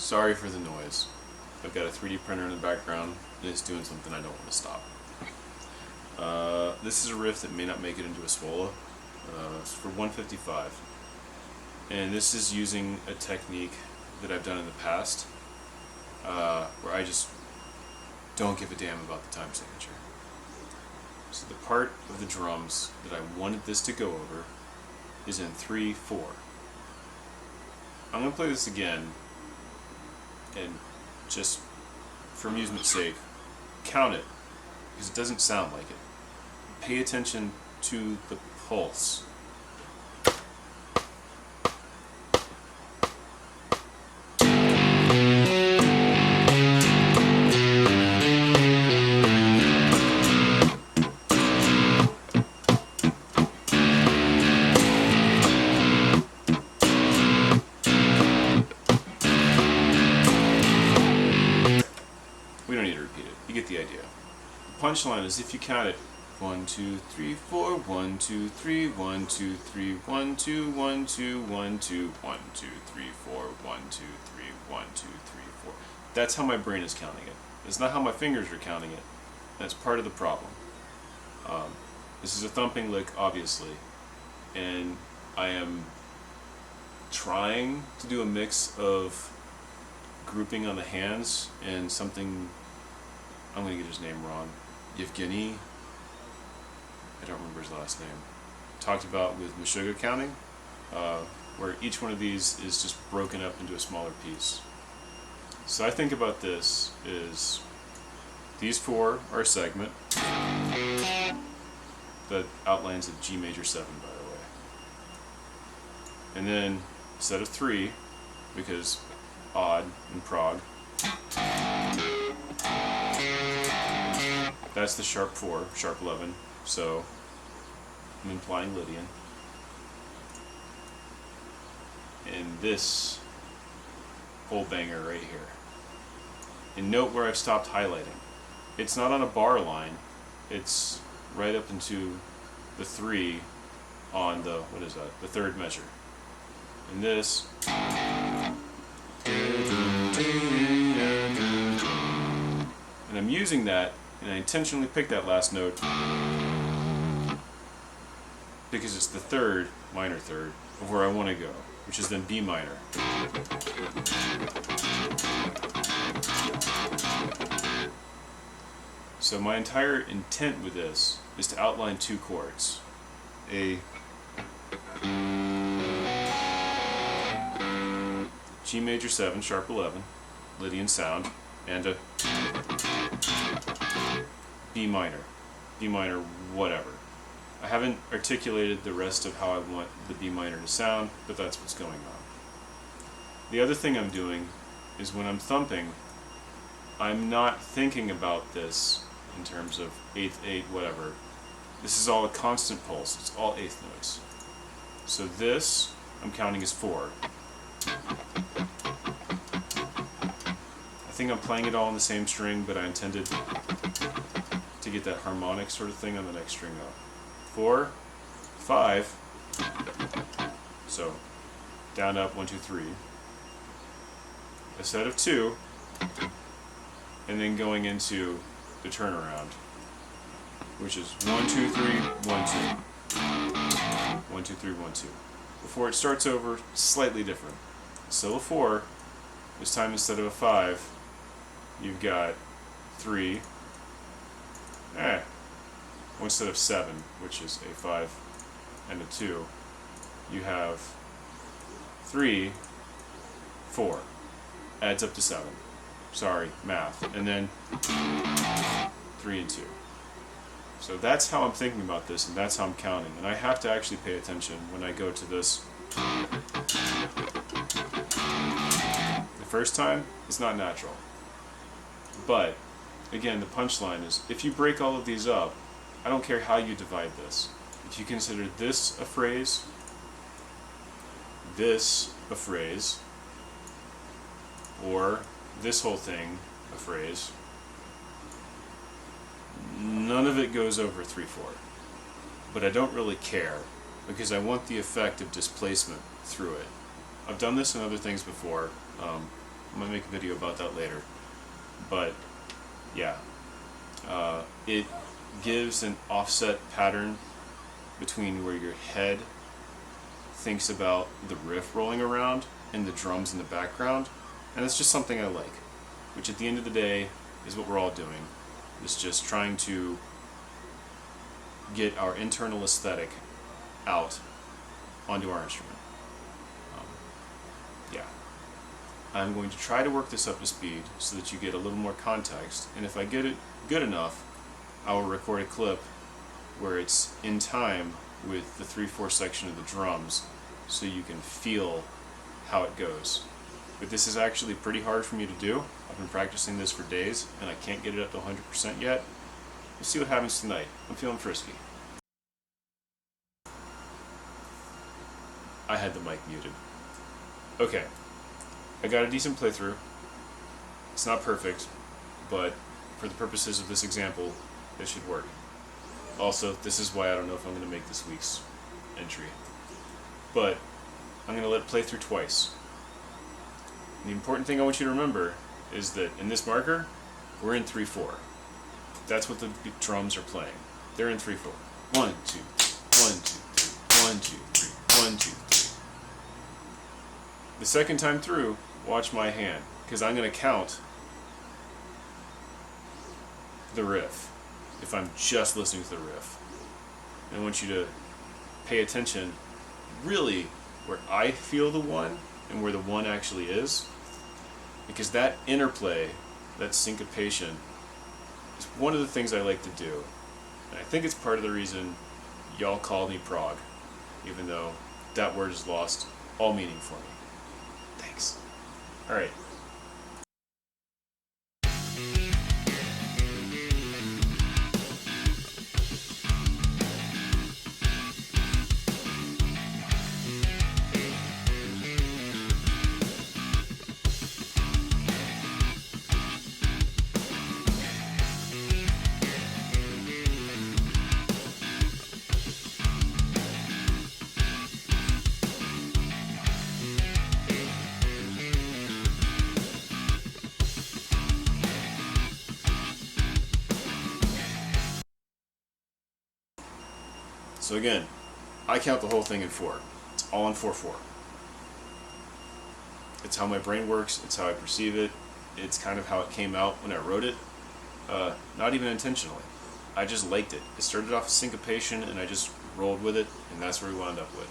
Sorry for the noise. I've got a 3D printer in the background and it's doing something I don't want to stop. This is a riff that may not make it into a swola. It's for 155. And this is using a technique that I've done in the past where I just don't give a damn about the time signature. So the part of the drums that I wanted this to go over is in 3/4. I'm going to play this again and just for amusement's sake count it because it doesn't sound like it. Pay attention to the pulse. We don't need to repeat it. You get the idea. The punchline is if you count it 1, 2, 3, 4, 1, 2, 3, 1, 2, 3, 1, 2, 1, 2, 1, 2, 1, 2, 3, 4, 1, 2, 3, 1, 2, 3, 4. That's how my brain is counting it. It's not how my fingers are counting it. That's part of the problem. This is a thumping lick, obviously, and I am trying to do a mix of grouping on the hands and something, I'm going to get his name wrong, Yevgeny, I don't remember his last name, talked about with Meshuggah counting, where each one of these is just broken up into a smaller piece. So I think about this is, these four are a segment that outlines a G major 7, by the way. And then a set of 3, because odd in Prague. That's the sharp 4, sharp 11, so I'm implying Lydian. And this whole banger right here. And note where I've stopped highlighting. It's not on a bar line, it's right up into the 3 on the, what is that, the 3rd measure. And this, and I'm using that, and I intentionally picked that last note because it's the 3rd, minor 3rd, of where I want to go, which is then B minor. So my entire intent with this is to outline 2 chords. A G major 7, sharp 11, Lydian sound, and a B minor, whatever. I haven't articulated the rest of how I want the B minor to sound, but that's what's going on. The other thing I'm doing is when I'm thumping, I'm not thinking about this in terms of 8th, 8, whatever. This is all a constant pulse, it's all 8th notes. So this, I'm counting as 4. I think I'm playing it all on the same string, but I intended to get that harmonic sort of thing on the next string up. 4, 5, so down, up, 1, 2, 3. A set of 2, and then going into the turnaround, which is 1, 2, 3, 1, 2. 1, 2, 3, 1, 2. Before it starts over, slightly different. Still a 4, this time instead of a 5, you've got 3, instead of 7, which is a 5 and a 2, you have 3, 4, adds up to 7. Sorry, math. And then 3 and 2. So that's how I'm thinking about this, and that's how I'm counting. And I have to actually pay attention when I go to this. The first time, it's not natural. But, again, the punchline is, if you break all of these up, I don't care how you divide this. If you consider this a phrase, this a phrase, or this whole thing a phrase, none of it goes over 3/4. But I don't really care, because I want the effect of displacement through it. I've done this in other things before. I might make a video about that later. But yeah, it gives an offset pattern between where your head thinks about the riff rolling around and the drums in the background, and it's just something I like, which at the end of the day is what we're all doing. It's just trying to get our internal aesthetic out onto our instrument. Yeah. I'm going to try to work this up to speed so that you get a little more context, and if I get it good enough, I will record a clip where it's in time with the 3/4 section of the drums so you can feel how it goes. But this is actually pretty hard for me to do. I've been practicing this for days and I can't get it up to 100% yet. We'll see what happens tonight. I'm feeling frisky. I had the mic muted. Okay, I got a decent playthrough. It's not perfect, but for the purposes of this example, it should work. Also, this is why I don't know if I'm going to make this week's entry. But I'm going to let it play through twice. And the important thing I want you to remember is that in this marker, we're in 3/4. That's what the drums are playing. They're in 3/4. 1, 2, 1, 2, 3, 1, 2, 3, 1, 2, 3. The second time through, watch my hand, because I'm going to count the riff if I'm just listening to the riff. And I want you to pay attention really where I feel the one and where the one actually is, because that interplay, that syncopation, is one of the things I like to do. And I think it's part of the reason y'all call me Prog, even though that word has lost all meaning for me. Thanks. Alright. So again, I count the whole thing in 4. It's all in 4/4. It's how my brain works, it's how I perceive it, it's kind of how it came out when I wrote it. Not even intentionally. I just liked it. It started off as syncopation and I just rolled with it, and that's where we wound up with.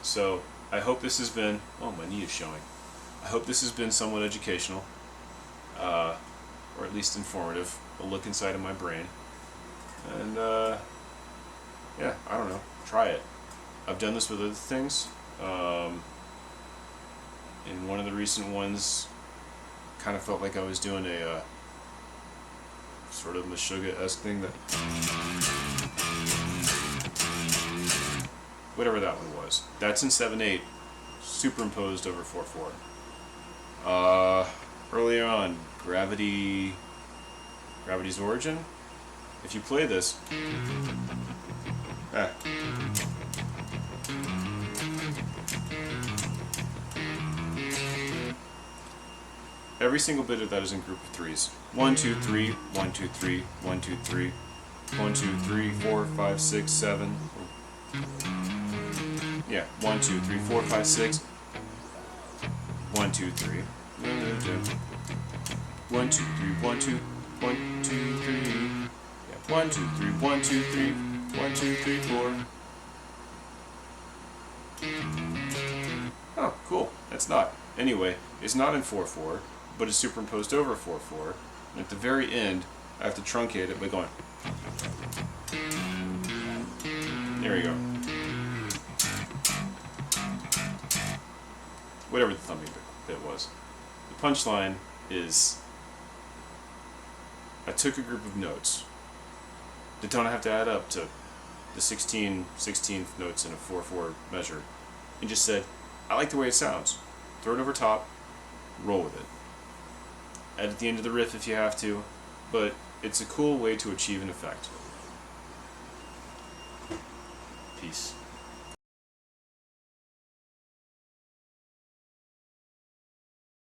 So I hope this has been, oh, my knee is showing. I hope this has been somewhat educational, or at least informative, a look inside of my brain. And yeah, I don't know, try it. I've done this with other things. In one of the recent ones, kind of felt like I was doing a sort of Meshuggah-esque thing, that whatever that one was. That's in 7/8, superimposed over 4/4. Earlier on, Gravity's Origin. If you play this, every single bit of that is in group of threes. 1, 2, 3, 1, 2, 3, 1, 2, 3, 1, 2, 3, 4, 5, 6, 7. Yeah, 1, 2, 3, 4, 5, 6. 1, 2, 3. 1, 2, 3, 1, 2, 1, 2, 3. Yeah, 1, 2, 3, 1, 2, 3, 1, 2, 3, 4. Oh, cool. That's not. Anyway, it's not in 4/4, but it's superimposed over 4/4. And at the very end, I have to truncate it by going. There you go. Whatever the thumbing bit was. The punchline is, I took a group of notes that don't have to add up to the 16th notes in a 4/4 measure, and just said, I like the way it sounds. Throw it over top, roll with it. Add at the end of the riff if you have to, but it's a cool way to achieve an effect. Peace.